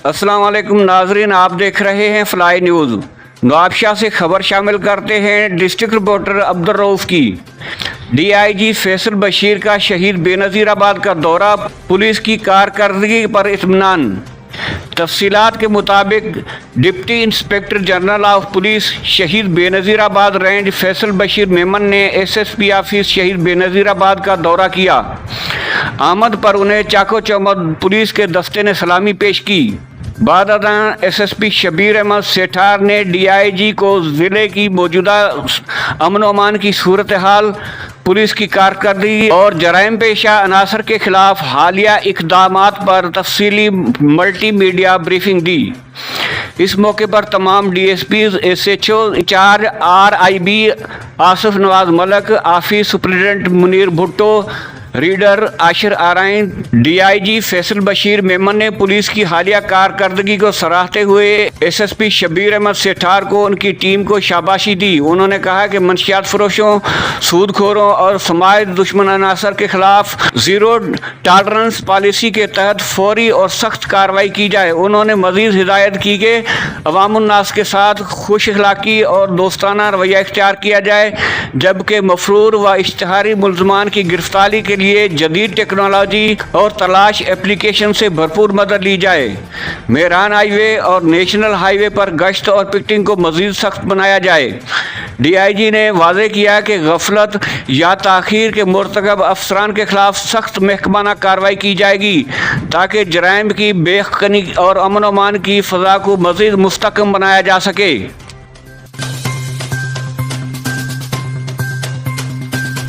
अस्सलाम वालेकुम नाजरीन, आप देख रहे हैं फ्लाई न्यूज़। नवाबशाह से खबर शामिल करते हैं डिस्ट्रिक्ट रिपोर्टर अब्दुल रऊफ की। डीआईजी फैसल बशीर का शहीद बेनज़ीराबाद का दौरा, पुलिस की कारकर्दगी पर इत्मीनान। तफसीलात के मुताबिक deputy inspector general of police शहीद बेनज़ीराबाद रेंज फैसल बशीर मेमन ने एसएसपी ऑफिस शहीद बेनज़ीराबाद का दौरा किया। आमद पर उन्हें चाको चौमद पुलिस के दस्ते ने सलामी पेश की। बाद एसएसपी शबीर अहमद सेठार ने डीआईजी को ज़िले की मौजूदा अमन व अमान की सूरत हाल, पुलिस की कारकर्दगी और जराइम पेशा अनासर के खिलाफ हालिया इक़दामात पर तफसीली मल्टीमीडिया ब्रीफिंग दी। इस मौके पर तमाम DSPs, SHO in charge, RIB Asif Nawaz Malak, office superintendent Munir Bhutto, reader Ashir Arain, DIG Faisal Bashir Memon ने पुलिस की हालिया कारकर्दगी को सराहते हुए एसएसपी शबीर अहमद सेठार को उनकी टीम को शाबाशी दी। उन्होंने कहा कि मंशियात फरोशों, सूदखोरों और समाज दुश्मन अनासर के खिलाफ ज़ीरो टॉलरेंस पॉलिसी के तहत फौरी और सख्त कार्रवाई की जाए। उन्होंने मज़ीद हिदायत की कि अवामुन्नास के साथ खुश अखलाकी और दोस्ताना रवैया इख्तियार किया जाए, जबकि मफरूर व इश्तिहारी मुल्ज़मान की गिरफ्तारी के लिए जदीद टेक्नोलॉजी और तलाश एप्लीकेशन से भरपूर मदद ली जाए। मेहरान हाईवे और नेशनल हाईवे पर गश्त और पिकेटिंग को मज़ीद सख्त बनाया जाए। डीआईजी ने वाज़ेह किया कि गफलत या ताख़ीर के मुर्तकब अफसरान के खिलाफ सख्त महकमाना कार्रवाई की जाएगी, ताकि जराइम की बेखनी और अमन व अमान की फ़ज़ा को मज़ीद मुस्तहकम बनाया जा सके।